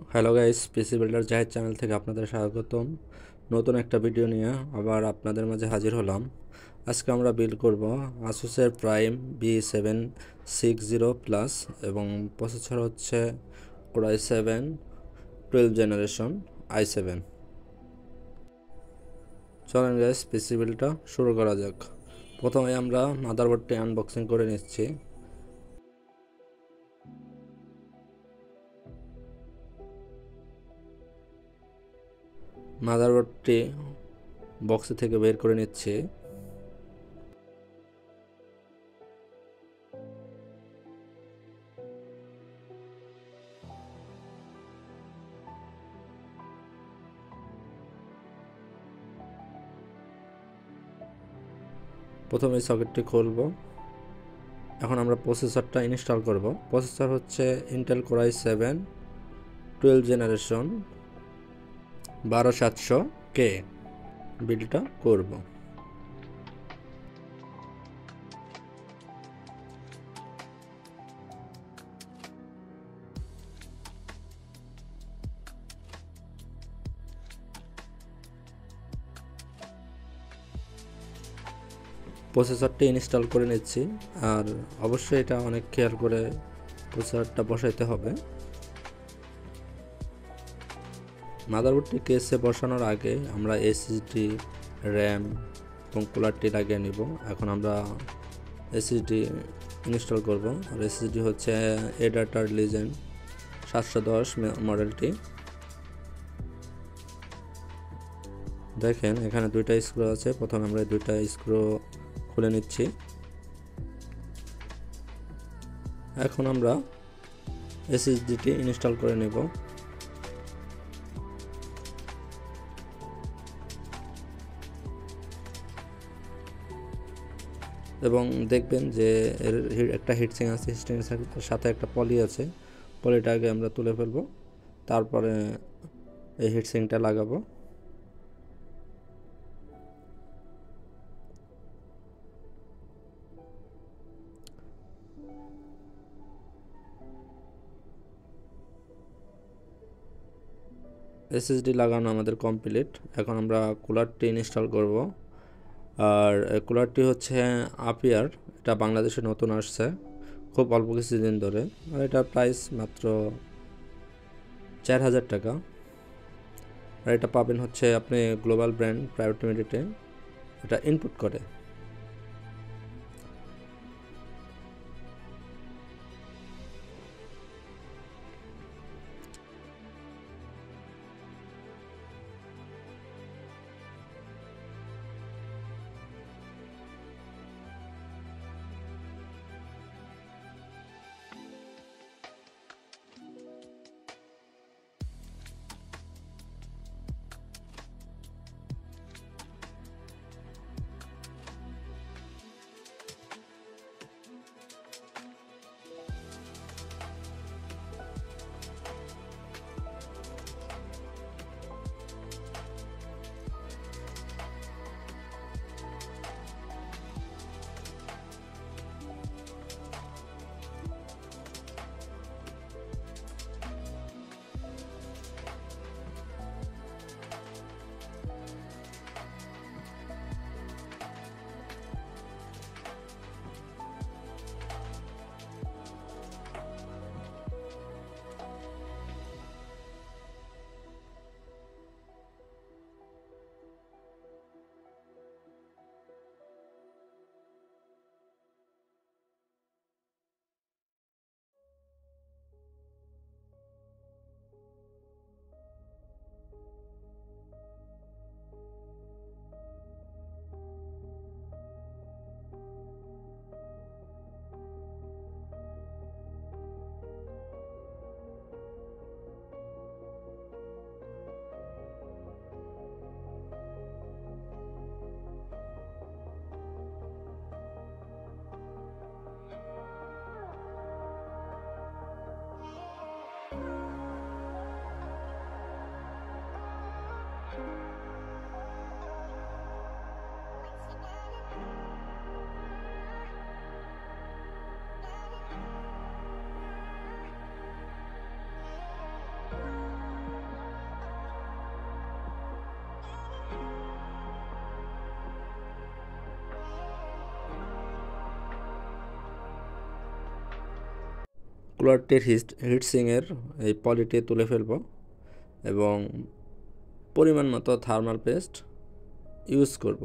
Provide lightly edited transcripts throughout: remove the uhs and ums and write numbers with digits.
Hello guys, পিসি builder Zahid channel থেকে আপনাদের স্বাগতম। নতুন একটা ভিডিও নিয়ে আবার আপনাদের মাঝে হাজির হলাম। আজকে আমরা বিল্ড করব আসুসের প্রাইম B760 প্লাস এবং প্রসেসর হচ্ছে কোর i7 12 জেনারেশন i7। চলেন গাইস, পিসি বিল্ডটা শুরু করা যাক। প্রথমে আমরা মাদারবোর্ডটি আনবক্সিং করে নিচ্ছি। মাদারবোর্ডটি বক্স থেকে বের করে নিচ্ছি। প্রথমে এই সকেটটি খুলব। এখন আমরা প্রসেসরটা ইনস্টল করব। প্রসেসর হচ্ছে Intel core i7 12 generation 12700K। বিলটা করব। প্রসেসরটি ইনস্টল করে নিচ্ছি, আর অবশ্যই এটা অনেক খেয়াল করে প্রসেসরটা বসাইতে হবে। মাদারবোর্ডটি কেসে বসানোর আগে আমরা এসএসডি, র্যাম এবং কুলারটি লাগিয়ে নিব। এখন আমরা এসএসডি ইনস্টল করব। আর এসএসডি হচ্ছে এডাটার লিজেন্ড 710 মডেলটি। দেখেন এখানে দুইটা স্ক্রু আছে। প্রথমে আমরা দুইটা স্ক্রু খুলে নিচ্ছি। এখন আমরা এসএসডিটি ইনস্টল করে নেব। এবং দেখবেন যে এর একটা হিটসিং আছে, হিটসিংয়ের সাথে একটা পলি আছে। পলিটা আগে আমরা তুলে ফেলবো, তারপরে এই হিটসিংটা লাগাবো। এসএসডি লাগানো আমাদের কমপ্লিট। এখন আমরা কুলারটি ইনস্টল করব। আর কুলারটি হচ্ছে আপিয়ার, এটা বাংলাদেশে নতুন আসছে খুব অল্প কিছুদিন ধরে। আর এটার প্রাইস মাত্র 4000 টাকা। আর এটা পাবেন হচ্ছে আপনি গ্লোবাল ব্র্যান্ড প্রাইভেট লিমিটেডে এটা ইনপুট করে। কুলারটির হিটসিংয়ের এই পলিটি তুলে ফেলব এবং পরিমাণ মতো থার্মাল পেস্ট ইউজ করব।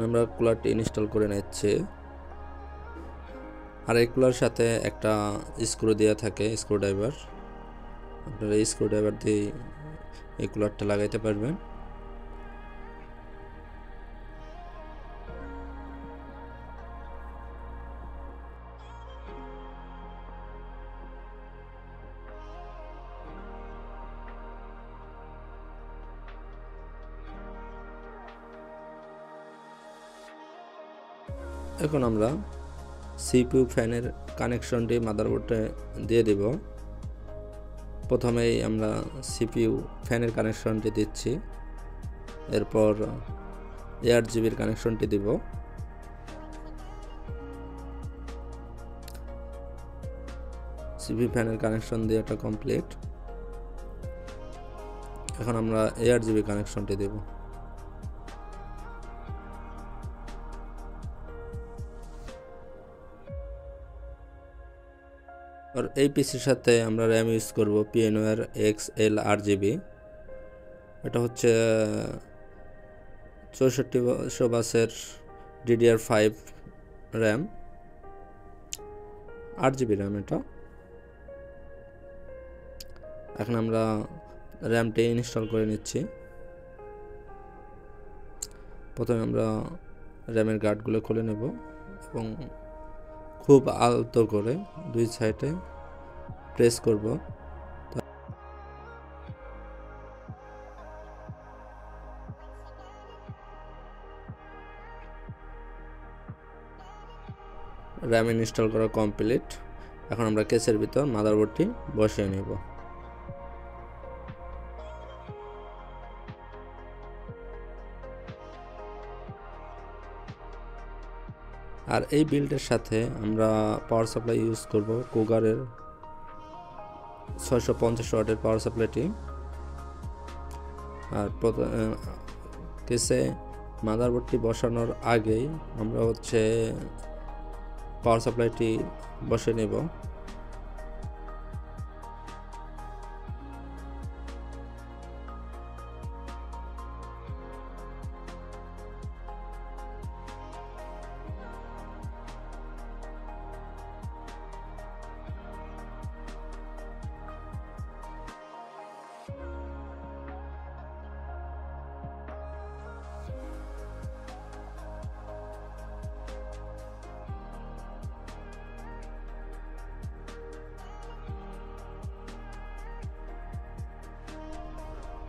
আমরা কুলারটি ইনস্টল করে নিচ্ছি। আর এই কুলার সাথে একটা স্ক্রু দেওয়া থাকে, স্ক্রু ড্রাইভার। আপনারা এই স্ক্রু ড্রাইভার দিয়ে এই কুলারটা লাগাইতে পারবেন। এখন আমরা সিপিইউ ফ্যানের কানেকশনটি মাদারবোর্ডে দিয়ে দেব। প্রথমেই আমরা সিপিইউ ফ্যানের কানেকশনটি দিচ্ছি, এরপর 8 জিবির কানেকশনটি দিব। সিপিইউ ফ্যানের কানেকশন দিয়ে এটা কমপ্লিট। এখন আমরা 8 জিবি কানেকশনটি দেব। আর এই পিসির সাথে আমরা র্যাম ইউজ করব পিএনওয়ার XL 8 জিবি। এটা হচ্ছে 6400 বাসের DDR5 র্যাম, 8 জিবি র্যাম এটা। এখন আমরা র্যামটি ইনস্টল করে নিচ্ছি। প্রথমে আমরা র্যামের গার্ডগুলো খুলে নেব এবং খুব আলতো করে 2 সাইডে প্রেস করব। র্যাম ইনস্টল করা কমপ্লিট। এখন আমরা কেসের ভিতর মাদারবোর্ডটি বসিয়ে নেব। আর এই বিল্ডের সাথে আমরা পাওয়ার সাপ্লাই ইউজ করব কুগারের 650 ওয়াটের পাওয়ার সাপ্লাইটি। আর কেসে মাদারবোর্ডটি বসানোর আগেই আমরা পাওয়ার সাপ্লাইটি বসে নেব।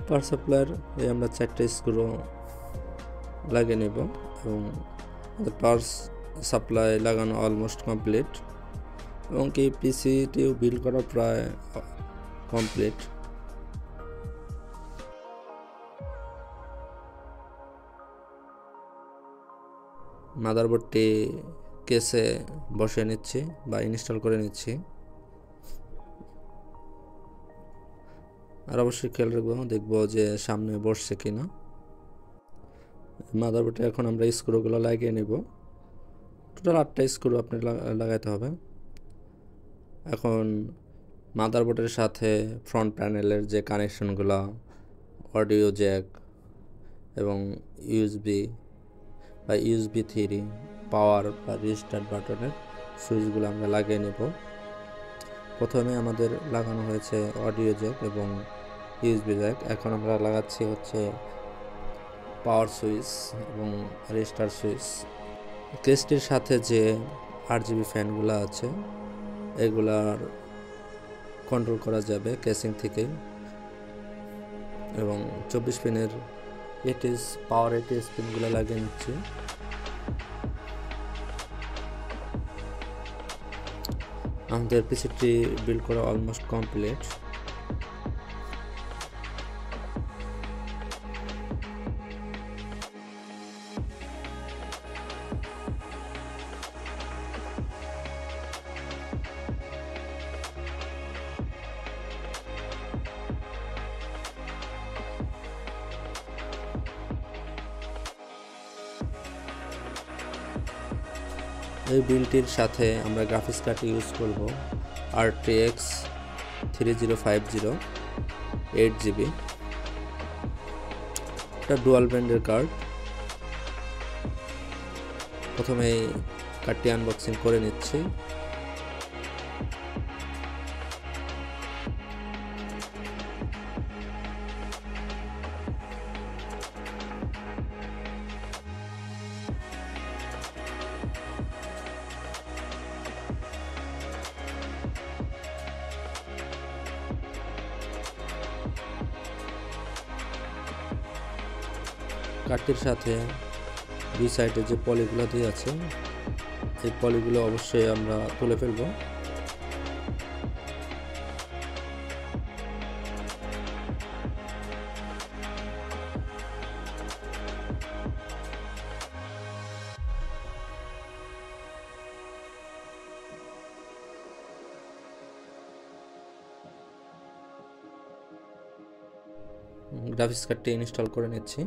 পাওয়ার সাপ্লাইয়ের আমরা 4টে স্ক্রু লাগিয়ে নেব এবং পাওয়ার সাপ্লাই লাগানো অলমোস্ট কমপ্লিট এবং এই পিসিটিও বিল্ড করা প্রায় কমপ্লিট। মাদারবোর্ডটি কেসে বসিয়ে নিচ্ছি বা ইনস্টল করে নিচ্ছি। আর অবশ্যই খেয়াল রাখবো, দেখবো যে সামনে বসছে কিনা। মাদারবোর্ডে এখন আমরা স্ক্রুগুলো লাগিয়ে নেব। টোটাল 8টা স্ক্রু আপনি লাগাইতে হবে। এখন মাদারবোর্ডের সাথে ফ্রন্ট প্যানেলের যে কানেকশনগুলো, অডিও জ্যাক এবং ইউএসবি বা USB 3 পাওয়ার বা রিস্টার্ট বাটনের সুইচগুলো আমরা লাগিয়ে নেব। প্রথমে আমাদের লাগানো হয়েছে অডিও জ্যাক এবং USB জ্যাক। এখন আমরা লাগাচ্ছি পাওয়ার সুইচ এবং রিস্টার্ট সুইচ। কেসটির সাথে যে 8 GB ফ্যানগুলো আছে এগুলার কন্ট্রোল করা যাবে কেসিং থেকে এবং 24 পিনের পাওয়ার ATS পিনগুলো লাগিয়ে নিচ্ছি। আমাদের পিসিটি বিল্ড করা অলমোস্ট কমপ্লিট। এই বিলটির সাথে আমরা গ্রাফিক্স কার্ড ইউজ করব RTX 3050 8GB। এটা ডুয়াল ব্যান্ডের কার্ড। প্রথমে এই কার্ডটি আনবক্সিং করে নিচ্ছি। কার্ডটির সাথে দুই সাইডে যে পলিগুলো দিয়ে আছে এই পলিগুলো অবশ্যই আমরা তুলে ফেলব। গ্রাফিক্স কার্ডটি ইনস্টল করে নিচ্ছি।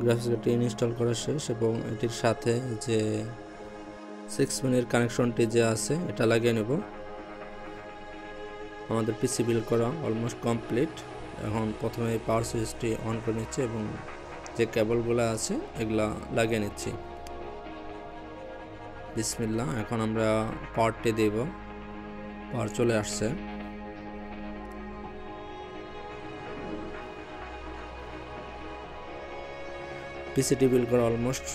গ্রাফিক্স কার্ডটি ইনস্টল করা শেষ এবং এটির সাথে যে 6 পিনের কানেকশনটি যে আছে এটা লাগিয়ে নেব। আমাদের পিসি বিল্ড করা অলমোস্ট কমপ্লিট। এখন প্রথমে পাওয়ার সুইচটি অন করে নিচ্ছি এবং যে কেবলগুলো আছে এগুলা লাগিয়ে নিচ্ছি। বিসমিল্লাহ। এখন আমরা পাওয়ারটি দেব। পাওয়ার চলে আসছে। পিসিটি বিল্ড করা অলমোস্ট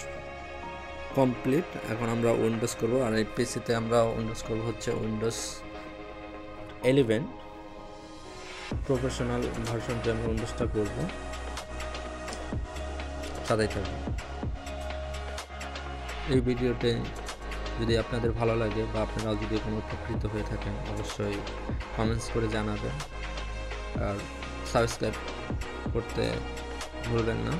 কমপ্লিট। এখন আমরা উইন্ডোজ করব, আর এই পিসিতে আমরা উইন্ডোজ করব হচ্ছে উইন্ডোজ 11 প্রফেশনাল ভার্সনটি আমরা উইন্ডোজটা করব। সাথেই থাকবে। এই ভিডিওতে যদি আপনাদের ভালো লাগে বা আপনারা যদি কোনো উপকৃত হয়ে থাকেন অবশ্যই কমেন্টস করে জানাবেন, আর সাবস্ক্রাইব করতে ভুলবেন না।